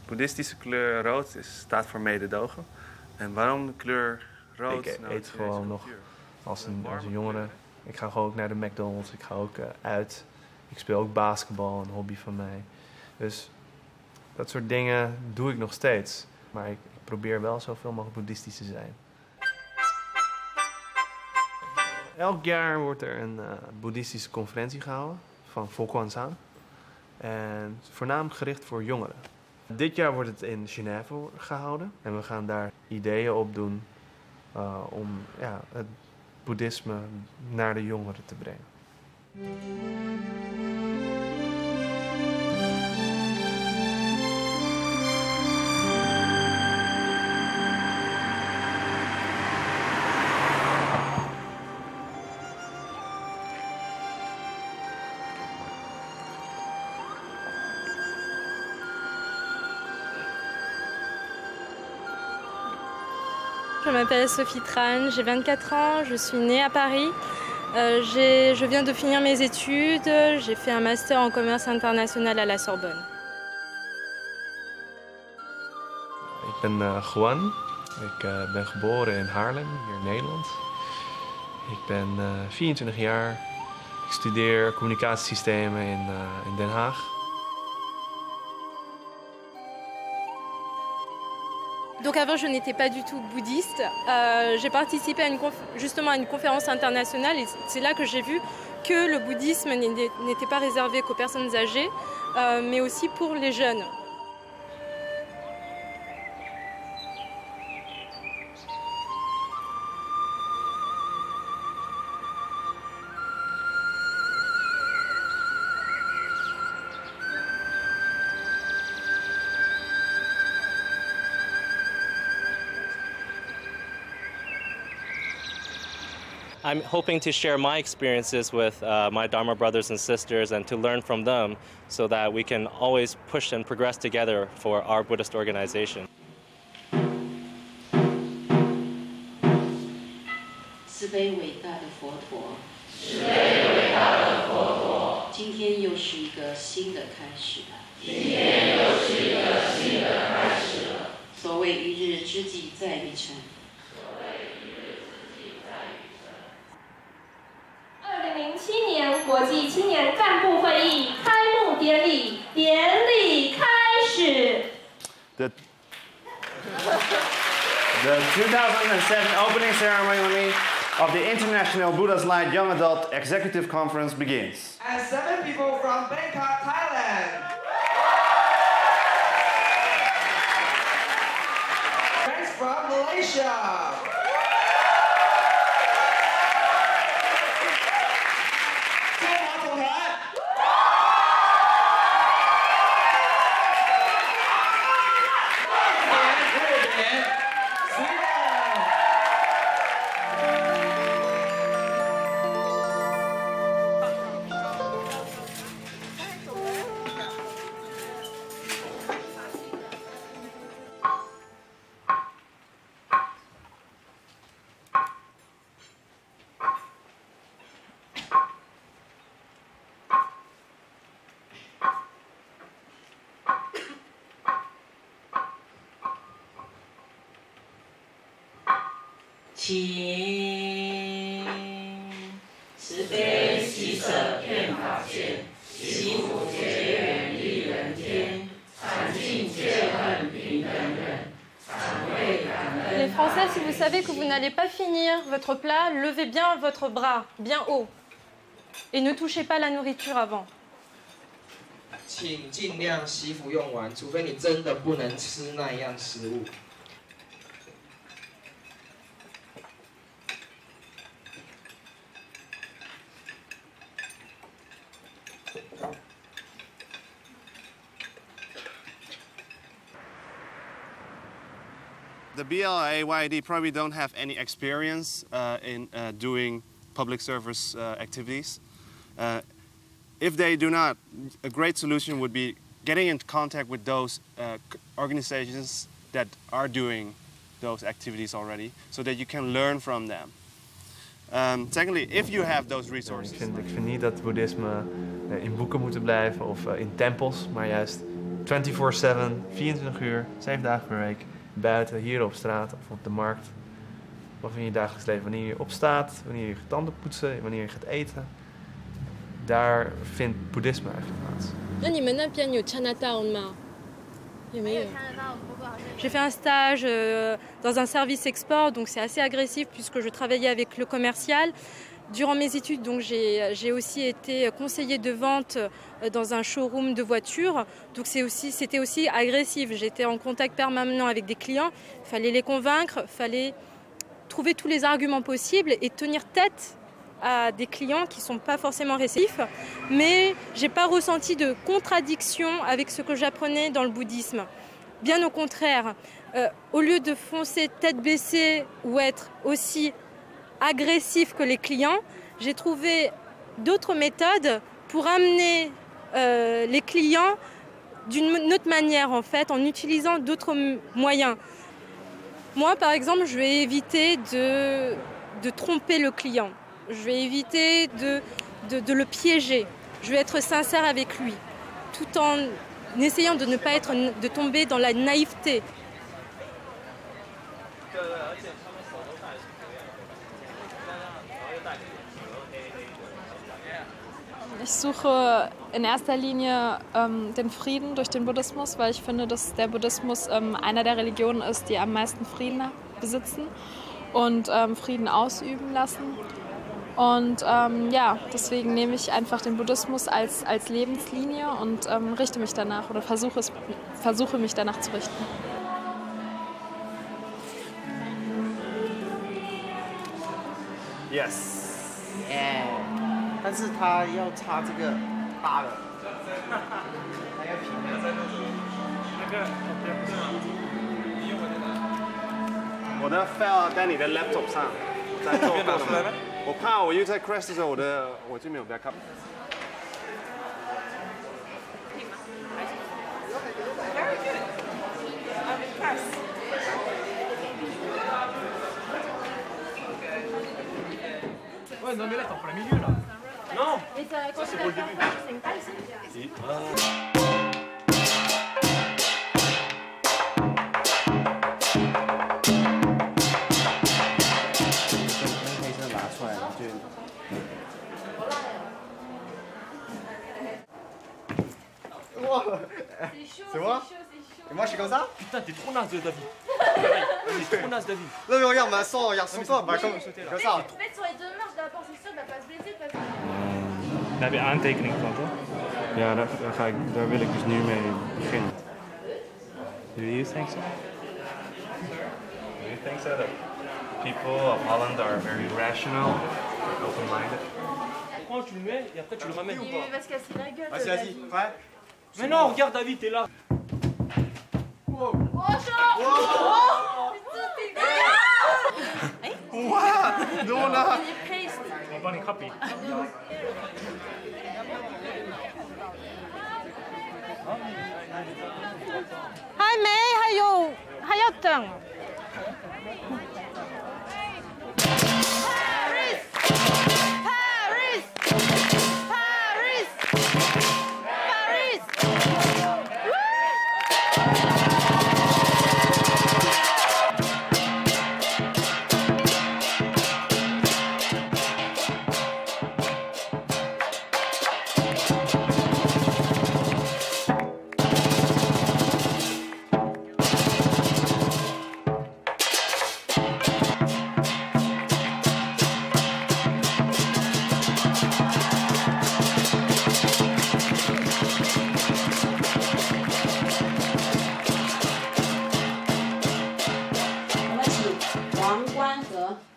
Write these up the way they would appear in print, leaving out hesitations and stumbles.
boeddhistische kleur rood staat voor mededogen. En waarom de kleur rood? Ik eet gewoon nog als een jongere. Ik ga gewoon ook naar de McDonald's, ik ga ook uit. Ik speel ook basketbal, een hobby van mij. Dus dat soort dingen doe ik nog steeds. Maar ik probeer wel zoveel mogelijk boeddhistisch te zijn. Elk jaar wordt er een boeddhistische conferentie gehouden van Volkwansaan. En voornamelijk gericht voor jongeren. Dit jaar wordt het in Genève gehouden. En we gaan daar ideeën op doen om het boeddhisme naar de jongeren te brengen. Je m'appelle Sophie Tran, j'ai 24 ans, je suis née à Paris. Je viens de finir mes études, j'ai fait un master en commerce international à la Sorbonne. Ik ben Juan, ik ben geboren in Haarlem, hier in Nederland. Ik ben 24 jaar, ik studeer communicatiesystemen in Den Haag. Donc avant, je n'étais pas du tout bouddhiste. J'ai participé justement à une conférence internationale et c'est là que j'ai vu que le bouddhisme n'était pas réservé qu'aux personnes âgées, mais aussi pour les jeunes. I'm hoping to share my experiences with my Dharma brothers and sisters and to learn from them so that we can always push and progress together for our Buddhist organization. 慈悲伟大的佛陀，慈悲伟大的佛陀，今天又是一个新的开始了。今天又是一个新的开始了。所谓一日之计在于晨。 2007年国际青年干部会议开幕典礼，典礼开始。The 2007 opening ceremony of the International Buddha's Light Young Adult Executive Conference begins. And 7 people from Bangkok, Thailand. Friends from Malaysia.请慈悲喜舍遍法界，惜福结缘利人天，禅净戒恨平等忍，常为感恩。 Les Français, si vous savez que vous n'allez pas finir votre plat, levez bien votre bras, bien haut. Et ne touchez pas la nourriture avant. 请尽量惜福用完，除非你真的不能吃那样食物。 The BLAYD probably don't have any experience in doing public service activities. If they do not, a great solution would be getting in contact with those organizations that are doing those activities already, so that you can learn from them. Secondly, if you have those resources. Ik vind niet dat boeddhisme in boeken moet blijven of in tempels, maar juist 24/7, 24 uur, 7 dagen per week, buiten, hier op straat of op de markt. Of in je dagelijks leven, wanneer je opstaat, wanneer je gaat tanden poetsen, wanneer je gaat eten. Daar vindt boeddhisme eigenlijk plaats. 那你们那边有 Chinatown 吗？有没有？ J'ai fait un stage dans un service export, donc c'est assez agressif puisque je travaillais avec le commercial. Durant mes études, donc j'ai aussi été conseiller de vente dans un showroom de voitures. Donc c'était aussi agressif. J'étais en contact permanent avec des clients. Il fallait les convaincre, il fallait trouver tous les arguments possibles et tenir tête à des clients qui ne sont pas forcément réceptifs. Mais je n'ai pas ressenti de contradiction avec ce que j'apprenais dans le bouddhisme. Bien au contraire, au lieu de foncer tête baissée ou être aussi agressif que les clients, j'ai trouvé d'autres méthodes pour amener les clients d'une autre manière en fait, en utilisant d'autres moyens. Moi par exemple, je vais éviter de tromper le client, je vais éviter de le piéger, je vais être sincère avec lui, tout en essayant de ne pas de tomber dans la naïveté. Ich suche in erster Linie den Frieden durch den Buddhismus, weil ich finde, dass der Buddhismus einer der Religionen ist, die am meisten Frieden besitzen und Frieden ausüben lassen. Und ja, deswegen nehme ich einfach den Buddhismus als Lebenslinie und richte mich danach oder versuche mich danach zu richten. Yes. 但是他要插这个大的，还要平的。我的 file 在你的 laptop 上，在做到吗？我怕我又在 crash 的时候，我就没有 backup。Ouais, non mais là t'es en plein milieu là. Non. Ça c'est pour le début. 黑色拿出来了就。哇！什么？Et moi je suis comme ça? Putain, t'es trop naze David. T'es trop naze David. Non mais regarde, ma sang, regarde sur toi, bah comme ça. Mettre sur les deux marches d'abord, c'est sûr, il va pas se blesser parce que... Daar heb je aantekening van, toch? Ja, daar wil ik dus nu mee beginnen. Do you think so? Do you think so that people of Holland are very rational, open-minded? Prends, tu le mets et après tu le ramènes. Il va se casser la gueule. Vas-y, vas-y, prêt? Mais non, regarde David, t'es là. Oh, chaud! Oh! Wow! Nona! Ik ben niet grappig. Hai Mei,还要等。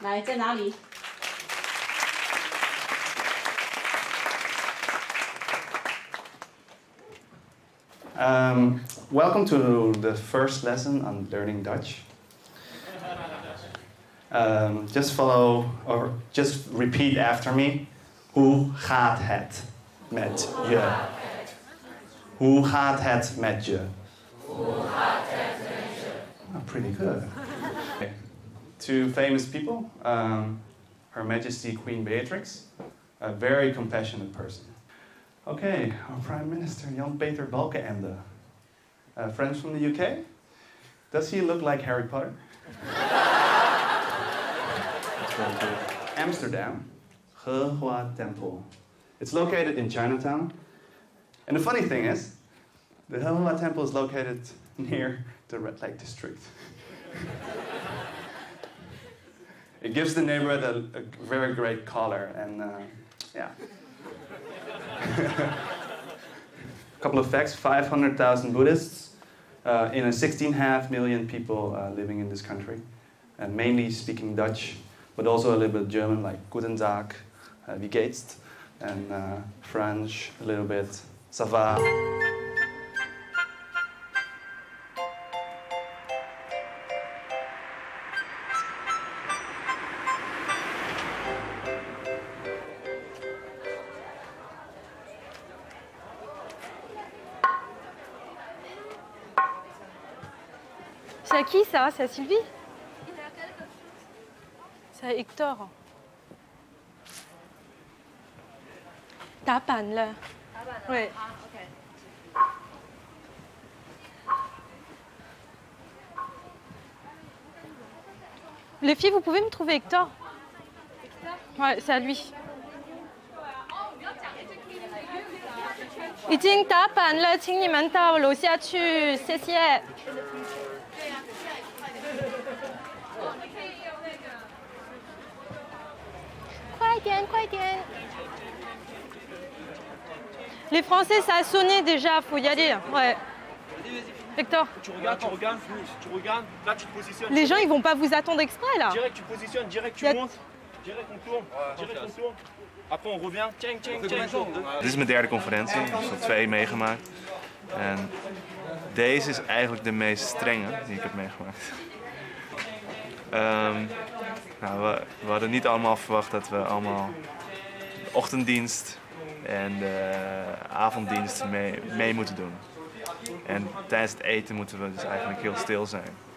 来，在哪里？ Welcome to the first lesson on learning Dutch. Just follow or just repeat after me. Hoe gaat het met je? Hoe gaat het met je? Hoe gaat het met je? Oh, pretty good. Okay. Two famous people. Her Majesty Queen Beatrix, a very compassionate person. Okay, our Prime Minister Jan Peter Balkenende. Friends from the UK? Does he look like Harry Potter? That's very good. Amsterdam, Hehua Temple. It's located in Chinatown. And the funny thing is, the Hehua Temple is located near the Red Lake District. It gives the neighborhood a very great color, and yeah. A couple of facts: 500,000 Buddhists in a 16.5 million people living in this country, and mainly speaking Dutch, but also a little bit German, like Guten Tag, wie geht's, and French a little bit, ça va. C'est à qui ça? C'est à Sylvie? C'est à Hector. Tapan là. Ouais. Les filles, vous pouvez me trouver Hector? Ouais, c'est à lui. 已经打板了，请你们到楼下去，谢谢。快点，快点！ Les Français, ça a sonné déjà, faut y aller. Ouais. Hector. Tu regardes, là tu te positionnes. Les gens, ils vont pas vous attendre exprès là. Direct, tu positionnes, direct, tu montes. Direct, on tourne. Direct, on tourne. Après, on revient. Tiens. Dit is mijn derde conferentie, ik heb er 2 meegemaakt. En deze is eigenlijk de meest strenge die ik heb meegemaakt. We hadden niet allemaal verwacht dat we allemaal de ochtenddienst en de avonddienst mee moeten doen. En tijdens het eten moeten we dus eigenlijk heel stil zijn.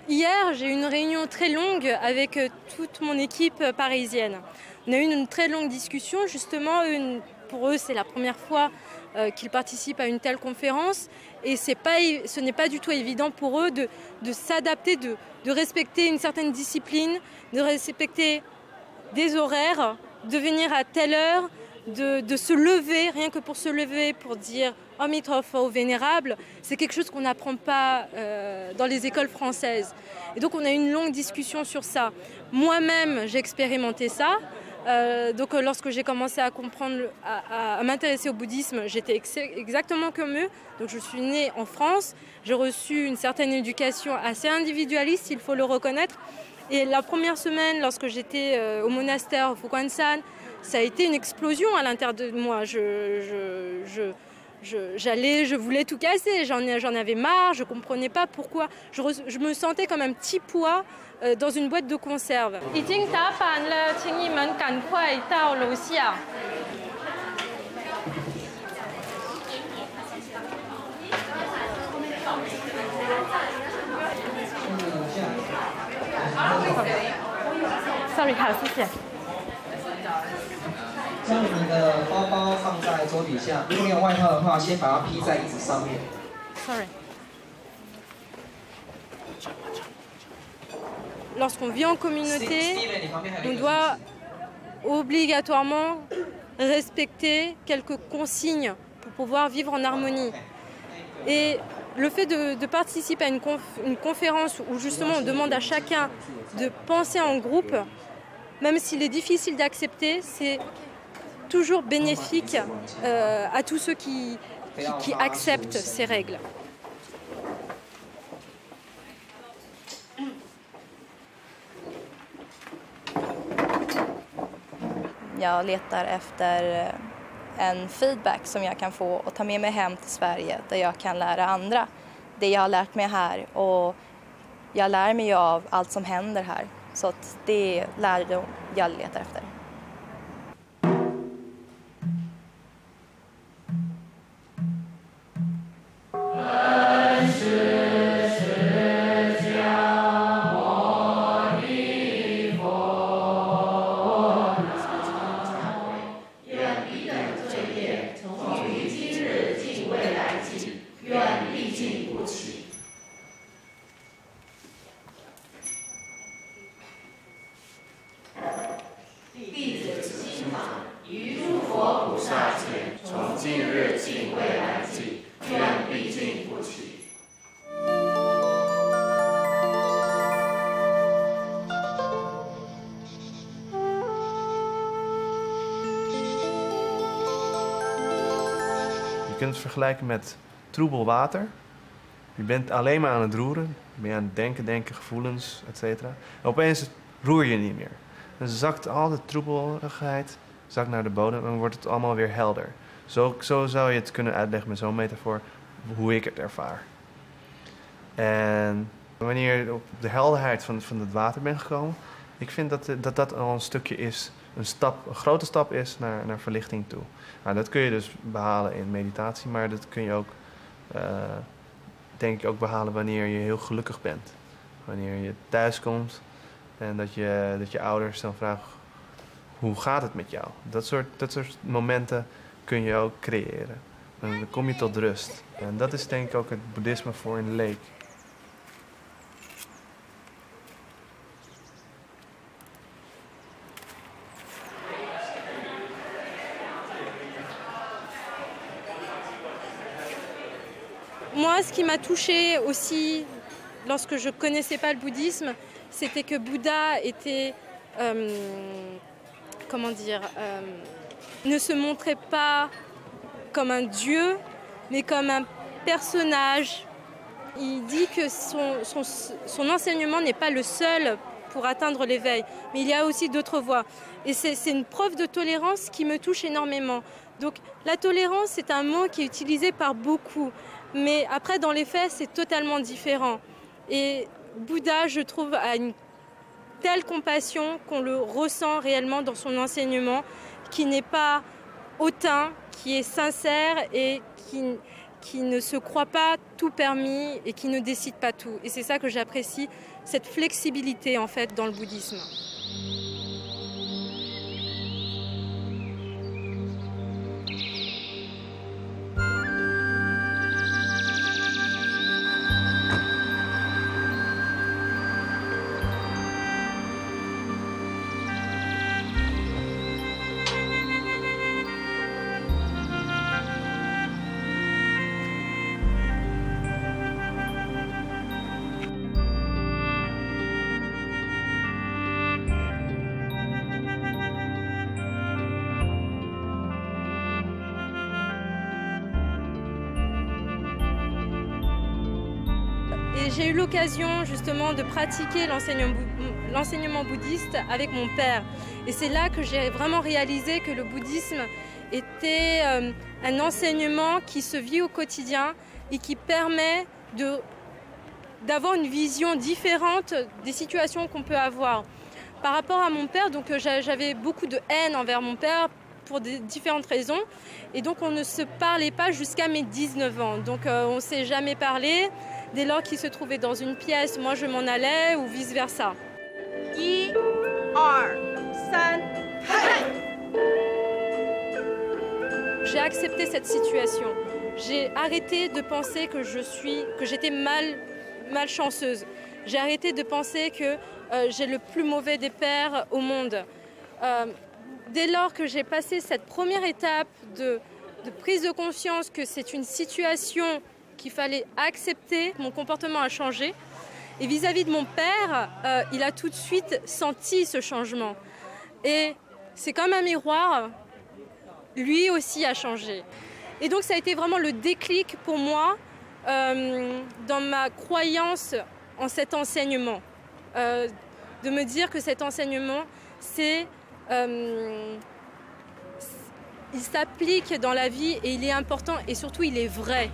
Hier, j'ai eu une réunion très longue avec toute mon équipe parisienne. On a eu une très longue discussion, justement, pour eux c'est la première fois qu'ils participent à une telle conférence et ce n'est pas du tout évident pour eux de s'adapter, de respecter une certaine discipline, de respecter des horaires, de venir à telle heure, de se lever, rien que pour se lever, pour dire « Amitofo vénérable », c'est quelque chose qu'on n'apprend pas dans les écoles françaises. Et donc on a eu une longue discussion sur ça. Moi-même, j'ai expérimenté ça. Donc lorsque j'ai commencé à comprendre, à m'intéresser au bouddhisme, j'étais exactement comme eux. Donc je suis née en France, j'ai reçu une certaine éducation assez individualiste, il faut le reconnaître. Et la première semaine, lorsque j'étais au monastère Fuquan-san, ça a été une explosion à l'intérieur de moi. Je voulais tout casser, j'en avais marre, je ne comprenais pas pourquoi. Je me sentais comme un petit poids dans une boîte de conserve. Sorry， 好，谢谢。 将你们的包包放在桌底下，如果你有外套的话，先把它披在椅子上面。Sorry. Lorsqu'on vit en communauté, on doit obligatoirement respecter quelques consignes pour pouvoir vivre en harmonie. Et le fait de participer à une conférence où justement on demande à chacun de penser en groupe, même s'il est difficile d'accepter, c'est toujours bénéfique à tous ceux qui acceptent ces règles. Jag letar efter en feedback som jag kan få och ta med mig hem till Sverige där jag kan lära andra det jag har lärt mig här, och jag lär mig av allt som händer här, så att det är lärdom jag letar efter. kunt het vergelijken met troebel water. Je bent alleen maar aan het roeren. Je bent aan het denken, gevoelens, etc. En opeens roer je niet meer. Dan zakt al de troebeligheid zakt naar de bodem en dan wordt het allemaal weer helder. Zo zou je het kunnen uitleggen met zo'n metafoor hoe ik het ervaar. En wanneer je op de helderheid van het water bent gekomen, ik vind dat al een stukje is, een grote stap is naar verlichting toe. Nou, dat kun je dus behalen in meditatie, maar dat kun je ook, denk ik, ook behalen wanneer je heel gelukkig bent. Wanneer je thuis komt en dat je ouders dan vragen, hoe gaat het met jou? Dat soort momenten kun je ook creëren. En dan kom je tot rust. En dat is denk ik ook het boeddhisme voor een leek. Moi, ce qui m'a touchée aussi lorsque je ne connaissais pas le bouddhisme, c'était que Bouddha était, ne se montrait pas comme un dieu, mais comme un personnage. Il dit que son enseignement n'est pas le seul pour atteindre l'éveil, mais il y a aussi d'autres voies. Et c'est une preuve de tolérance qui me touche énormément. Donc la tolérance, c'est un mot qui est utilisé par beaucoup, mais après dans les faits, c'est totalement différent. Et Bouddha, je trouve, a une telle compassion qu'on le ressent réellement dans son enseignement, qui n'est pas hautain, qui est sincère et qui ne se croit pas tout permis et qui ne décide pas tout. Et c'est ça que j'apprécie, cette flexibilité en fait dans le bouddhisme. J'ai eu l'occasion justement de pratiquer l'enseignement bouddhiste avec mon père. Et c'est là que j'ai vraiment réalisé que le bouddhisme était un enseignement qui se vit au quotidien et qui permet d'avoir une vision différente des situations qu'on peut avoir. Par rapport à mon père, donc j'avais beaucoup de haine envers mon père pour différentes raisons. Et donc on ne se parlait pas jusqu'à mes 19 ans. Donc on ne s'est jamais parlé. Dès lors qu'il se trouvait dans une pièce, moi je m'en allais ou vice-versa. 1, 2, 3, J'ai accepté cette situation. J'ai arrêté de penser que j'étais malchanceuse. J'ai arrêté de penser que j'ai le plus mauvais des pères au monde. Dès lors que j'ai passé cette première étape de prise de conscience que c'est une situation qu'il fallait accepter, mon comportement a changé. Et vis-à-vis de mon père, il a tout de suite senti ce changement. Et c'est comme un miroir, lui aussi a changé. Et donc ça a été vraiment le déclic pour moi dans ma croyance en cet enseignement. De me dire que cet enseignement, il s'applique dans la vie et il est important et surtout il est vrai.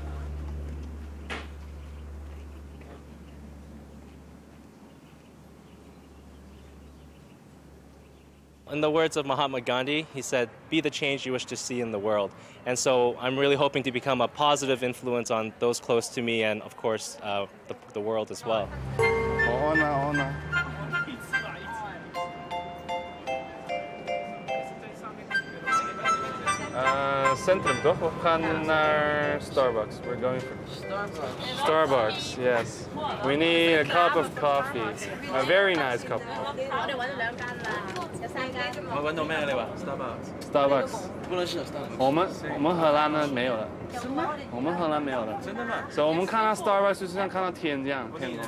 In the words of Mahatma Gandhi, he said, "Be the change you wish to see in the world." And so I'm really hoping to become a positive influence on those close to me and, of course, the world as well. Centrum toch? We gaan naar Starbucks. We're going for Starbucks, yes. We need a cup of coffee. A very nice cup of coffee. Starbucks. 我们荷兰呢没有了。什么？我们荷兰没有了。真的吗？所以我们看到 Starbucks 就像看到天这样，天空。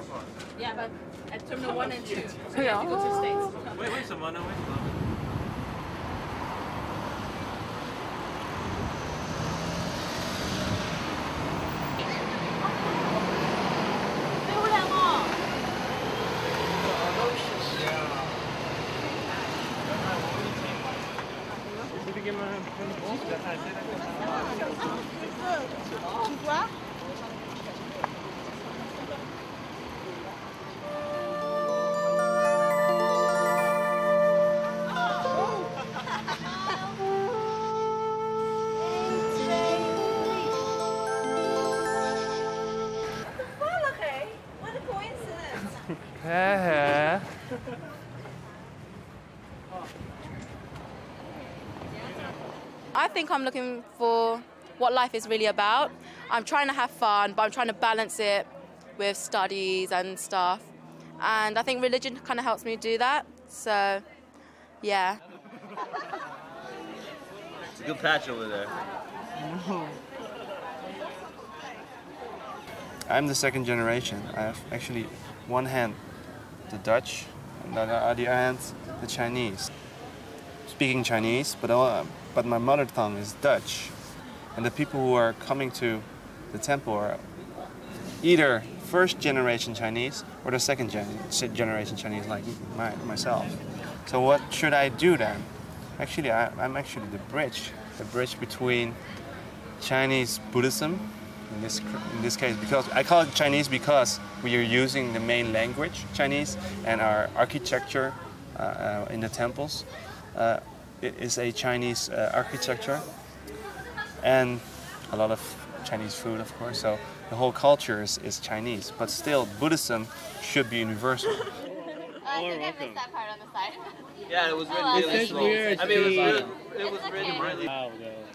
Yeah, but at Terminal 1 and 2, you Yeah. go to States. 为什么呢？为什么？ I I think I'm looking for what life is really about. I'm trying to have fun, but I'm trying to balance it with studies and stuff. And I think religion kind of helps me do that. So, yeah. It's a good patch over there. I'm the second generation. I have actually one hand the Dutch, and on the other hand the Chinese. Speaking Chinese, but my mother tongue is Dutch. And the people who are coming to the temple are either first generation Chinese or the second generation Chinese like myself. So what should I do then? Actually, I'm actually the bridge between Chinese Buddhism, in this case, because I call it Chinese because we are using the main language, Chinese, and our architecture in the temples it is a Chinese architecture, and a lot of Chinese food, of course. So the whole culture is Chinese, but still Buddhism should be universal. I think I missed that part on the side. Yeah, it was really slow. I mean, it was really loud, though.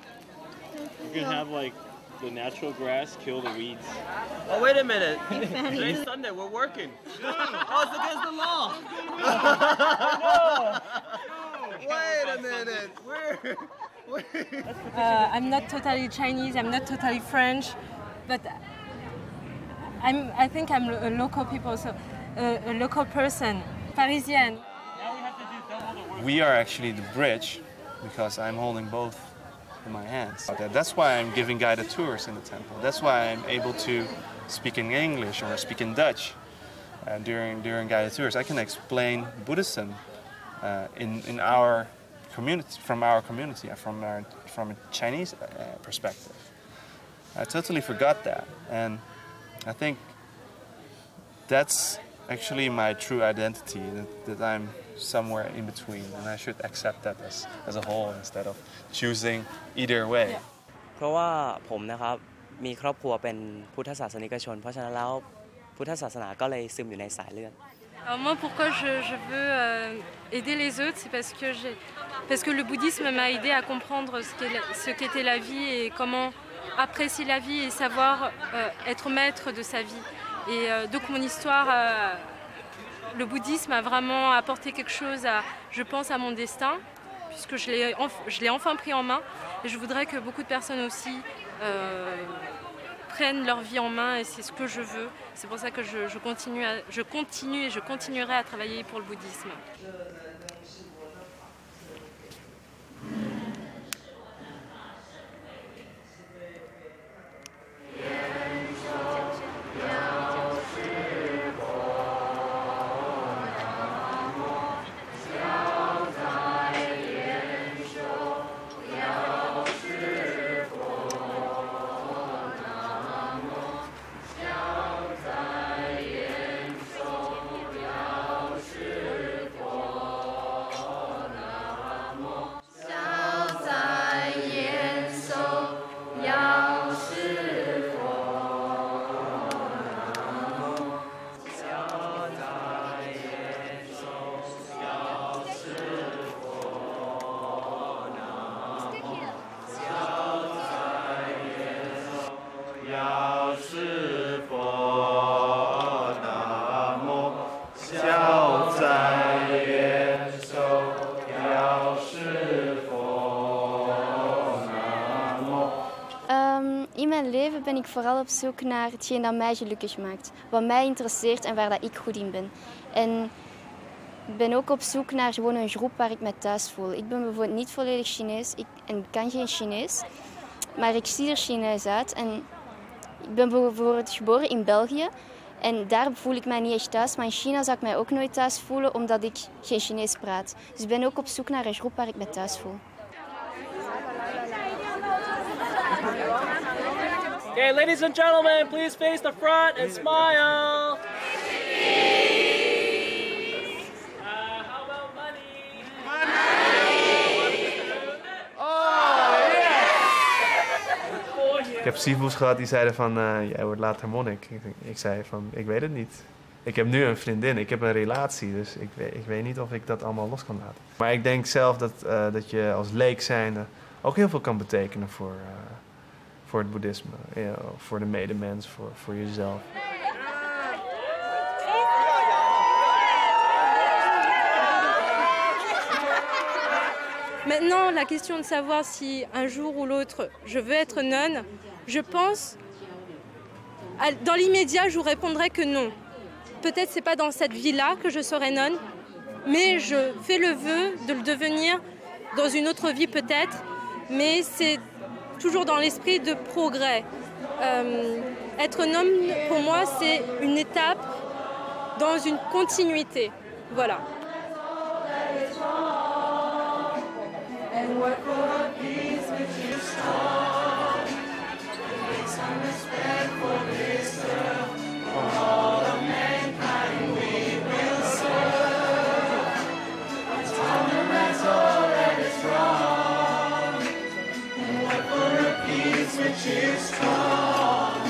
You can have like the natural grass kill the weeds. Oh, wait a minute. Today's Sunday, we're working. Oh, it's against the law. Wait a minute. I'm not totally Chinese, I'm not totally French, but I think I'm a local people, so a local person, Parisian. We are actually the bridge because I'm holding both in my hands. That's why I'm giving guided tours in the temple. That's why I'm able to speak in English or speak in Dutch during guided tours. I can explain Buddhism in our community, from a Chinese perspective. I totally forgot that, and I think that's actually my true identity, that I'm somewhere in between, and I should accept that as a whole instead of choosing either way. เพราะว่าผมนะครับมีครอบครัวเป็นพุทธศาสนิกชนเพราะฉะนั้นแล้วพุทธศาสนาก็เลยซึมอยู่ในสายเลือด Alors moi, pourquoi je veux aider les autres, c'est parce que le bouddhisme m'a aidé à comprendre ce qu'était la vie et comment apprécier la vie et savoir être maître de sa vie. Et donc mon histoire, le bouddhisme a vraiment apporté quelque chose, je pense, à mon destin, puisque je l'ai enfin pris en main. Et je voudrais que beaucoup de personnes aussi prennent leur vie en main, et c'est ce que je veux. C'est pour ça que je continue et je continuerai à travailler pour le bouddhisme. In mijn leven ben ik vooral op zoek naar hetgeen dat mij gelukkig maakt. Wat mij interesseert en waar dat ik goed in ben. En ik ben ook op zoek naar gewoon een groep waar ik me thuis voel. Ik ben bijvoorbeeld niet volledig Chinees en kan geen Chinees. Maar ik zie er Chinees uit. En ik ben bijvoorbeeld geboren in België. En daar voel ik mij niet echt thuis. Maar in China zou ik mij ook nooit thuis voelen omdat ik geen Chinees praat. Dus ik ben ook op zoek naar een groep waar ik me thuis voel. Okay, ladies and gentlemen, please face the front and smile. How about money? Ik heb stiefmoeders gehad die zeiden van, jij wordt later monnik. Ik zei van, ik weet het niet. Ik heb nu een vriendin, ik heb een relatie, dus ik weet niet of ik dat allemaal los kan laten. Maar ik denk zelf dat je als leek zijnde ook heel veel kan betekenen voor het boeddhisme. Ja, voor de medemens, voor jezelf. Maintenant, la question de savoir si un jour ou l'autre je veux être nonne, je pense, dans l'immédiat, je vous répondrai que non. Peut-être c'est pas dans cette vie-là que je serai nonne, mais je fais le vœu de le devenir dans une autre vie peut-être, mais c'est toujours dans l'esprit de progrès. Être nonne, pour moi, c'est une étape dans une continuité. Voilà. And work for peace which is strong. Make some respect for this earth, for all of mankind we will serve. It's fundamental that it's wrong. And work for a peace which is strong.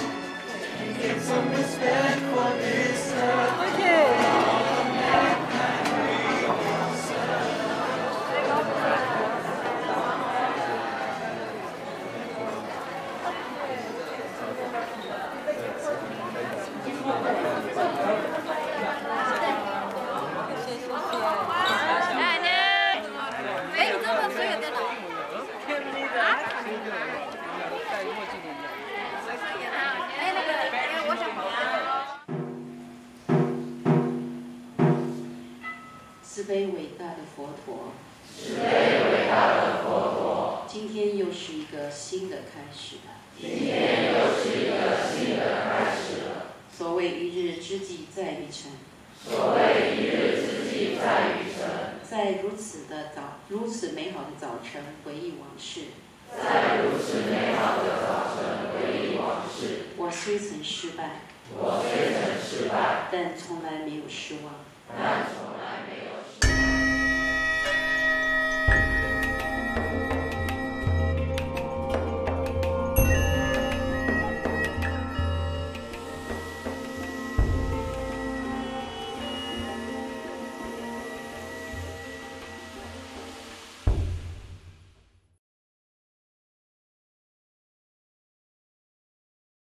And give some respect for this earth.慈悲伟大的佛陀，慈悲伟大的佛陀，今天又是一个新的开始了。今天又是一个新的开始了。所谓一日之计在于晨，所谓一日之计在于晨。在如此美好的早晨回忆往事，在如此美好的早晨回忆往事。我虽曾失败，我虽曾失败，但从来没有失望。但从来没有失望。